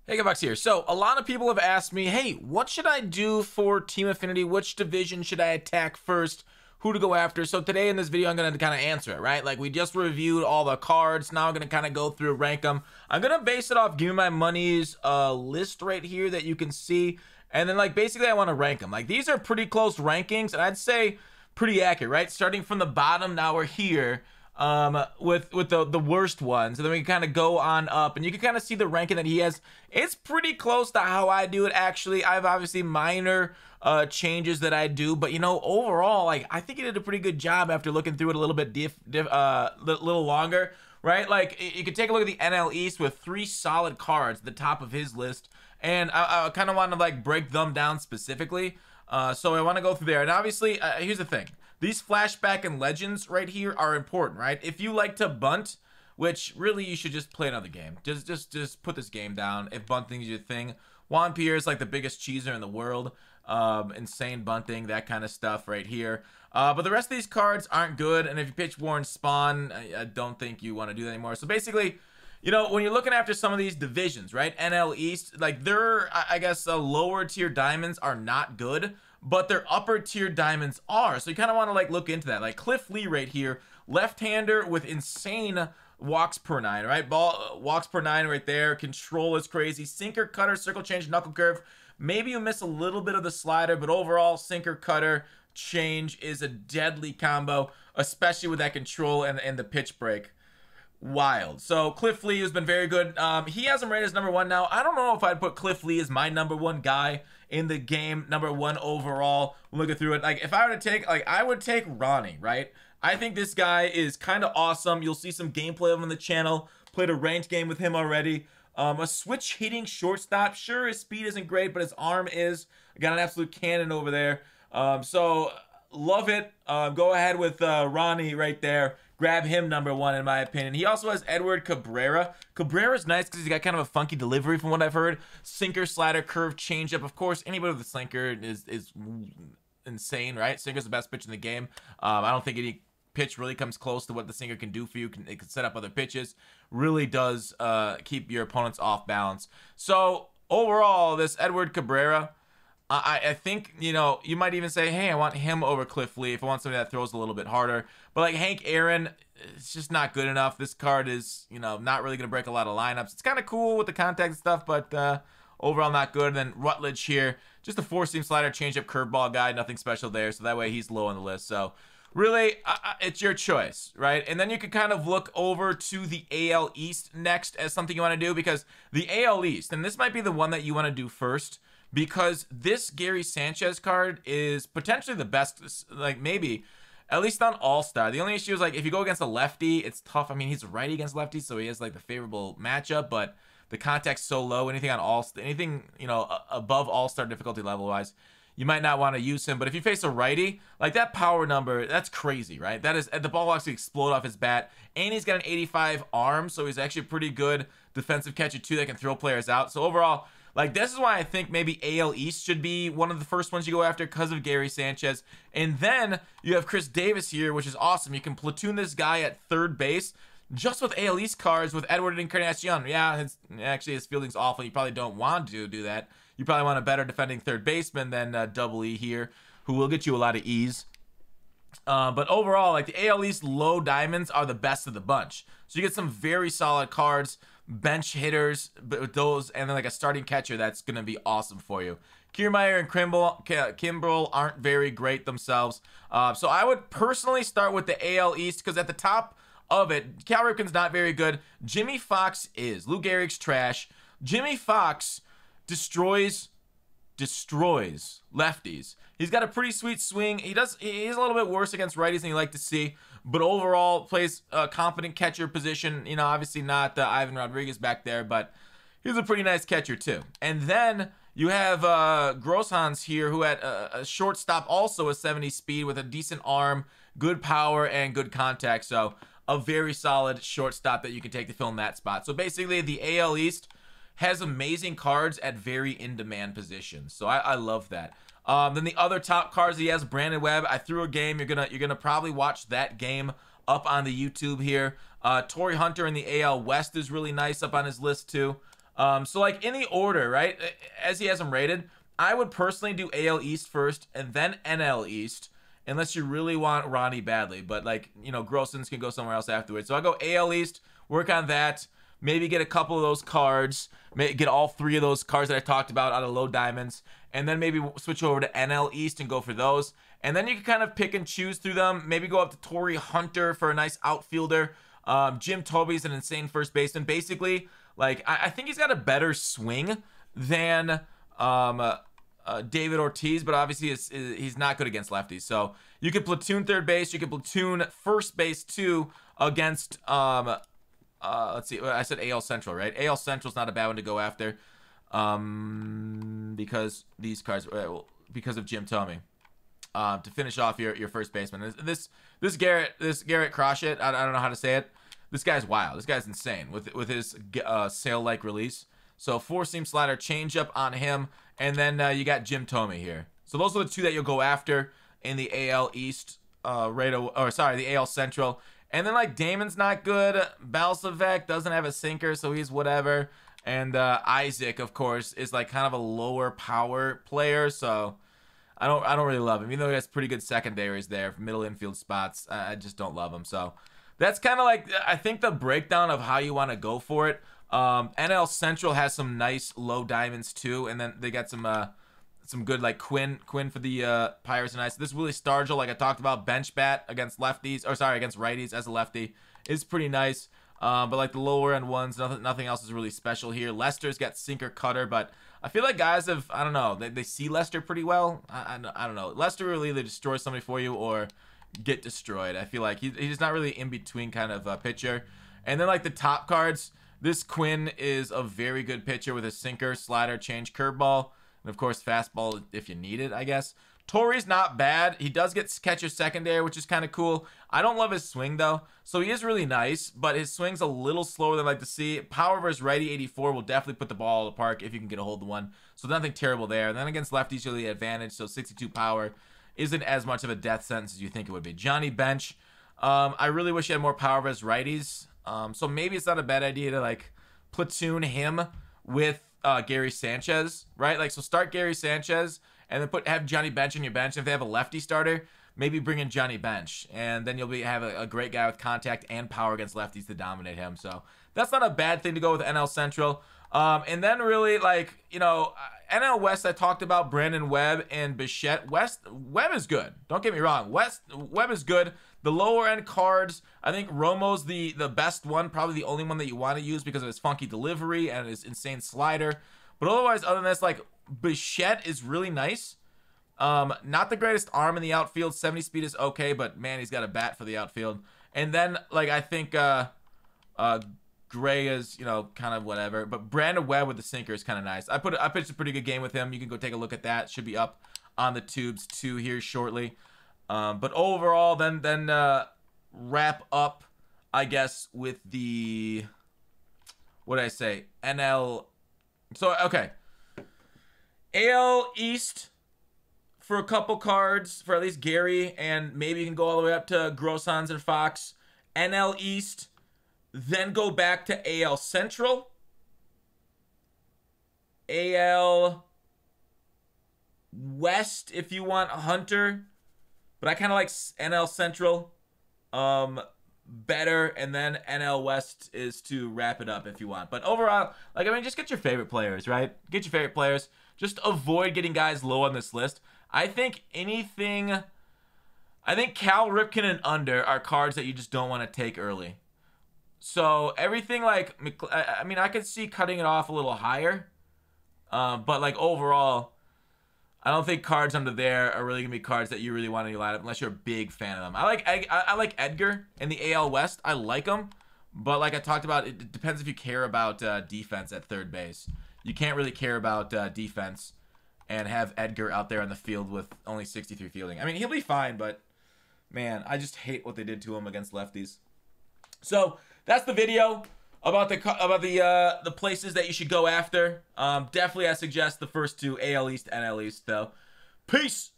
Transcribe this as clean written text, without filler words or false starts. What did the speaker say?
Hey, Gutfoxx here. So, a lot of people have asked me, hey, what should I do for Team Affinity? Which division should I attack first? Who to go after? So today in this video, I'm going to kind of answer it, right? Like, we just reviewed all the cards. Now I'm going to kind of go through, rank them. I'm going to base it off Give Me My Money's list right here that you can see. And then, like, basically, I want to rank them. Like, these are pretty close rankings, and I'd say pretty accurate, right? Starting from the bottom, now we're here. With the worst ones, and then we can kind of go on up, and you can kind of see the ranking that he has. It's pretty close to how I do it. Actually, I have obviously minor changes that I do, but you know, overall, like, I think he did a pretty good job after looking through it a little bit little longer, right? Like, you could take a look at the NL East with 3 solid cards at the top of his list, and I kind of want to like break them down specifically. So I want to go through there, and obviously, here's the thing. These flashback and legends right here are important, right? If you like to bunt, which really you should just play another game. Just put this game down if bunting is your thing. Juan Pierre is like the biggest cheeser in the world. Insane bunting, that kind of stuff right here. But the rest of these cards aren't good, and if you pitch Warren Spawn, I don't think you want to do that anymore. So basically, you know, when you're looking after some of these divisions, right? NL East, like, they're, I guess, lower tier diamonds are not good, but their upper tier diamonds are. So you kind of want to like look into that. Like Cliff Lee right here, left-hander with insane walks per 9, right? Walks per 9 right there. Control is crazy. Sinker, cutter, circle change, knuckle curve. Maybe you miss a little bit of the slider, but overall, sinker, cutter, change is a deadly combo, especially with that control and the pitch break. Wild. So Cliff Lee has been very good. He has him rated as #1 now. I don't know if I'd put Cliff Lee as my #1 guy in the game, #1 overall. Looking through it, like, if I were to take, like, I would take Ronnie, right? I think this guy is kind of awesome. You'll see some gameplay of him on the channel. Played a ranked game with him already. A switch hitting shortstop. Sure, his speed isn't great, but his arm is. Got an absolute cannon over there. So love it. Go ahead with Ronnie right there. Grab him #1 in my opinion. He also has Edward Cabrera. Cabrera's nice because he's got kind of a funky delivery from what I've heard. Sinker, slider, curve, changeup. Of course, anybody with a sinker is insane, right? Sinker's the best pitch in the game. I don't think any pitch really comes close to what the sinker can do for you. It can set up other pitches. Really does keep your opponents off balance. So overall, this Edward Cabrera, I think, you know, you might even say, hey, I want him over Cliff Lee if I want somebody that throws a little bit harder. But like Hank Aaron, it's just not good enough. This card is, you know, not really going to break a lot of lineups. It's kind of cool with the contact and stuff, but overall not good. And then Rutledge here, just a 4-seam slider, changeup, curveball guy, nothing special there. So that way he's low on the list. So really, it's your choice, right? And then you can kind of look over to the AL East next as something you want to do, because the AL East, and this might be the one that you want to do first, because this Gary Sanchez card is potentially the best, like, maybe, at least on All-Star. The only issue is, like, if you go against a lefty, it's tough. I mean, he's a righty against lefties, so he has, like, the favorable matchup, but the contact's so low. Anything on All-Star, anything, you know, above All-Star difficulty level-wise, you might not want to use him. But if you face a righty, like, that power number, that's crazy, right? That is, the ball will actually explode off his bat, and he's got an 85 arm, so he's actually a pretty good defensive catcher, too, that can throw players out. So overall, like, this is why I think maybe AL East should be one of the first ones you go after, because of Gary Sanchez. And then you have Chris Davis here, which is awesome. You can platoon this guy at third base just with AL East cards with Edward Encarnacion. Yeah, actually his fielding's awful. You probably don't want to do that. You probably want a better defending third baseman than Double E here, who will get you a lot of ease. But overall, like, the AL East low diamonds are the best of the bunch. So you get some very solid cards, bench hitters, but with those, and then like a starting catcher that's going to be awesome for you. Kiermaier and Kimbrel aren't very great themselves. So I would personally start with the AL East, because at the top of it, Cal Ripken's not very good. Jimmy Fox is. Lou Gehrig's trash. Jimmy Fox destroys lefties. He's got a pretty sweet swing. He's a little bit worse against righties than you like to see, but overall plays a confident catcher position. You know, obviously not Ivan Rodriguez back there, but he's a pretty nice catcher too. And then you have Grosshans here, who had a shortstop, also a 70 speed with a decent arm, good power, and good contact. So a very solid shortstop that you can take to fill in that spot. So basically, the AL East has amazing cards at very in-demand positions. So I love that. Then the other top cards he has, Brandon Webb. I threw a game. You're gonna probably watch that game up on the YouTube here. Torrey Hunter in the AL West is really nice up on his list too. So like in the order, right, as he has them rated, I would personally do AL East first and then NL East, unless you really want Ronnie badly. But like, you know, Grossens can go somewhere else afterwards. So I'll go AL East, work on that, maybe get a couple of those cards, get all 3 of those cards that I talked about out of low diamonds, and then maybe switch over to NL East and go for those. And then you can kind of pick and choose through them. Maybe go up to Torrey Hunter for a nice outfielder. Jim Toby's an insane first baseman. Basically, like, I think he's got a better swing than David Ortiz, but obviously he's not good against lefties. So you could platoon third base, you could platoon first base too against let's see, I said AL Central, right? AL Central's not a bad one to go after, because these cards, because of Jim Thome, to finish off your first baseman. This Garrett Crochet, I don't know how to say it. This guy's wild. This guy's insane with his sail-like release. So 4-seam slider, changeup on him, and then you got Jim Thome here. So those are the 2 that you'll go after in the AL East, the AL Central. And then like Damon's not good. Balsavec doesn't have a sinker, so he's whatever. And Isaac, of course, is like kind of a lower power player, so I don't really love him. Even though he has pretty good secondaries there, middle infield spots, I just don't love him. So that's kind of like, I think, the breakdown of how you want to go for it. NL Central has some nice low diamonds too, and then they got some good like Quinn for the Pirates and Ice. This Willie Stargell, like I talked about, bench bat against lefties, or sorry, against righties as a lefty, is pretty nice. But like the lower end ones, nothing else is really special here. Lester's got sinker cutter, but I feel like guys have, I don't know, they see Lester pretty well. I don't know. Lester really either destroys somebody for you or get destroyed. I feel like he's not really in between kind of pitcher. And then like the top cards, this Quinn is a very good pitcher with a sinker, slider, change, curveball, and of course fastball if you need it, I guess. Torrey's not bad. He does get catcher secondary, which is kind of cool. I don't love his swing though, so he is really nice, but his swing's a little slower than I like to see. Power versus righty 84 will definitely put the ball in the park if you can get a hold of one, so nothing terrible there. And then against lefties, you're the advantage, so 62 power isn't as much of a death sentence as you think it would be. Johnny Bench, I really wish he had more power versus righties, so maybe it's not a bad idea to like platoon him with Gary Sanchez, right? Like, so start Gary Sanchez and then have Johnny Bench on your bench. If they have a lefty starter, maybe bring in Johnny Bench, and then you'll have a great guy with contact and power against lefties to dominate him. So that's not a bad thing to go with NL Central. And then really, like, you know, NL West, I talked about Brandon Webb and Bichette. Webb is good. Don't get me wrong. Webb is good. The lower end cards, I think Romo's the best one, probably the only one that you want to use because of his funky delivery and his insane slider. But otherwise, other than this, like, Bichette is really nice. Not the greatest arm in the outfield. 70 speed is okay, but man, he's got a bat for the outfield. And then, like, I think Gray is, you know, kind of whatever. But Brandon Webb with the sinker is kind of nice. I pitched a pretty good game with him. You can go take a look at that. Should be up on the tubes too here shortly. But overall, then wrap up, I guess, with the, what did I say? NL. So, okay. AL East for a couple cards, for at least Gary, and maybe you can go all the way up to Grossans and Fox. NL East, then go back to AL Central. AL West if you want Hunter, but I kind of like NL Central better, and then NL West is to wrap it up if you want. But overall, like, I mean, just get your favorite players, right? Get your favorite players. Just avoid getting guys low on this list. I think Cal Ripken and under are cards that you just don't want to take early. So everything like, I mean, I could see cutting it off a little higher. But like overall, I don't think cards under there are really going to be cards that you really want in your lineup unless you're a big fan of them. I like Edgar in the AL West. I like him. But like I talked about, it depends if you care about defense at third base. You can't really care about defense and have Edgar out there on the field with only 63 fielding. I mean, he'll be fine, but man, I just hate what they did to him against lefties. So that's the video about the places that you should go after. Definitely, I suggest the first two, AL East, NL East, though. Peace.